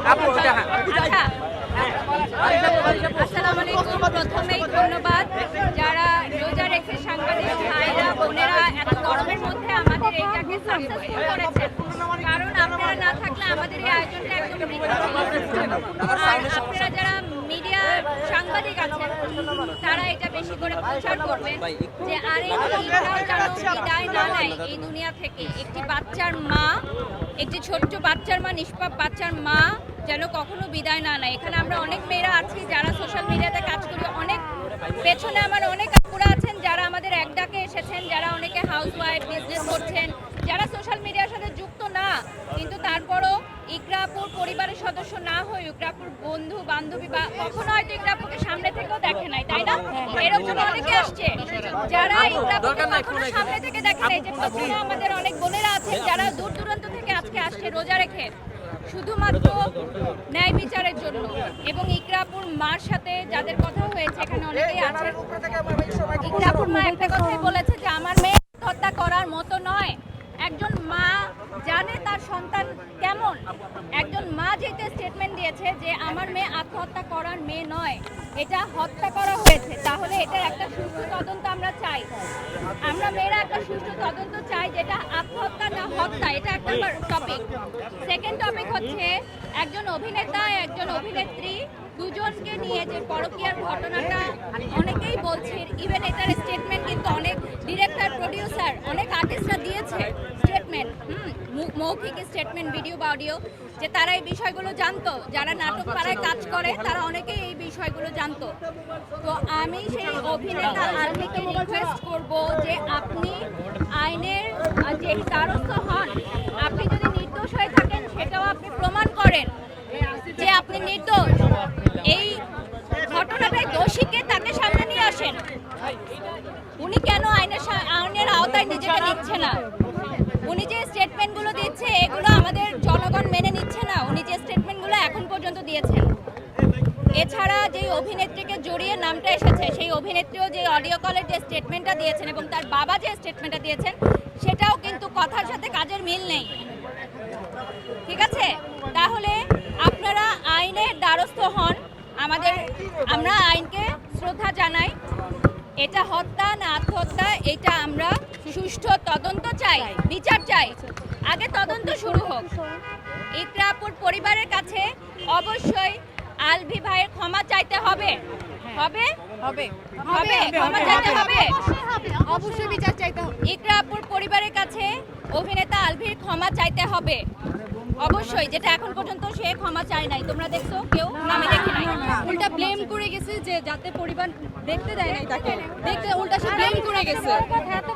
আসসালামু আলাইকুম। প্রথমেই ধন্যবাদ যারা রোজা রেখে সাংবাদিক ভাইরা বোনেরা এত গরমের মধ্যে আমাদের এইটাকে সাকসেসফুল করেছেন, কারণ আপনারা না থাকলে আমাদের এই আয়োজনটা একদম বৃথা ছিল। আর আপনারা যারা মিডিয়া সাংবাদিক আছেন তারা এটা বেশি করে প্রচার করবেন যে আর এই ঈদটাও যেন বিদায় না নেয় এই দুনিয়া থেকে। একটি বাচ্চার মা, একটি ছোট্ট বাচ্চার মা, নিষ্পাপ বাচ্চার মা যেন কখনো বিদায় না নেয়। এখানে আমরা অনেক মেয়েরা আছি যারা সোশ্যাল মিডিয়াতে কাজ করি, অনেক পেছনে আমার অনেক আপুরা আছেন যারা আমাদের এক ডাকে এসেছেন, যারা অনেকে হাউসওয়াইফ বিজনেস করছেন, যারা সোশ্যাল মিডিয়ার সাথে যুক্ত না, কিন্তু তারপরও ইকরাপুর পরিবারের সদস্য না হয়ে ইকরাপুর বন্ধু বান্ধবী বা কখনো হয়তো ইকরাপুকে সামনে থেকেও দেখে নাই, তাই না? এরকম অনেকে আসছে যারা ইকরাপুকে কখনো সামনে থেকে দেখে নাই। যে প্রথমে আমাদের অনেক বোনেরা আছেন যারা দূর দূরান্ত থেকে আজকে আসছে রোজা রেখে শুধুমাত্র ন্যায় বিচারের জন্য। এবং ইকরাপুর মার সাথে যাদের কথা হয়েছে এখানে অনেকেই আছে, ইকরাপুর মা একটা কথাই বলেছে যে আমার মেয়ে হত্যা করার মতো নয়। একজন মা জানে তার সন্তান কেমন। একজন মা যেটা স্টেটমেন্ট দিয়েছে যে আমার মেয়ে আত্মহত্যা করার মেয়ে নয়, এটা হত্যা করা হয়েছে, তাহলে এটার একটা সুষ্ঠু তদন্ত আমরা চাই। আমরা মেয়েরা একটা সুষ্ঠু তদন্ত চাই যেটা আত্মহত্যা না হত্যা। এটা একটা টপিক। সেকেন্ড টপিক হচ্ছে একজন অভিনেতা একজন অভিনেত্রী দুজনকে নিয়ে যে পরকীয়ার ঘটনাটা অনেকেই বলছে, ইভেন এটার স্টেটমেন্ট কিন্তু অনেক ডিরেক্টর প্রডিউসার অনেক আর্টিস্টরা দিয়েছে স্টেটমেন্ট, মৌখিক স্টেটমেন্ট, ভিডিও বা অডিও, যে তারা এই বিষয়গুলো জানতো। যারা নাটক পাড়ায় কাজ করে তারা অনেকেই এই বিষয়গুলো জানতো। তো আমি সেই অভিনেতা আলমিকে রিকোয়েস্ট করব যে আপনি আইনের যে দ্বারস্থ হন। আপনি যদি নির্দোষ হয়ে থাকেন সেটাও আপনি প্রমাণ করেন যে আপনি নির্দোষ। এই ঘটনাটায় দোষীকে তাকে সামনে নিয়ে আসেন। উনি কেন আইনের আওতায় নিজেকে নিচ্ছে না? উনি যে স্টেটমেন্টগুলো দিচ্ছে এগুলো আমাদের জনগণ মেনে নিচ্ছে না। উনি যে স্টেটমেন্টগুলো এখন পর্যন্ত দিয়েছেন, এছাড়া যে অভিনেত্রীকে জড়িয়ে নামটা এসেছে সেই অভিনেত্রীও যে অডিও কলের যে স্টেটমেন্টটা দিয়েছেন এবং তার বাবা যে স্টেটমেন্টটা দিয়েছেন সেটাও কিন্তু কথার সাথে কাজের মিল নেই। ঠিক আছে, তাহলে আপনারা আইনের দ্বারস্থ হন। আমরা আইনকে শ্রদ্ধা জানাই। এটা হত্যা না আত্মহত্যা এটা আমরা সুষ্ঠু তদন্ত চাই, বিচার চাই। আগে তদন্ত শুরু হোক। ইকরাপুর পরিবারের কাছে অবশ্যই আলভি ভাইয়ের ক্ষমা চাইতে হবে। হবে হবে হবে ক্ষমা চাইতে হবে, অবশ্যই বিচার চাইতে হবে। ইকরাপুর পরিবারের কাছে অভিনেতা আলভির ক্ষমা চাইতে হবে অবশ্যই, যেটা এখন পর্যন্ত সে ক্ষমা চায় নাই। তোমরা দেখছো কেউ নামে দেখে নাই, উল্টা ব্লেম করে গেছে যে যাতে পরিবার দেখতে দেয় নাই তাকে, দেখতে উল্টা সে ব্লেম করে গেছে। এত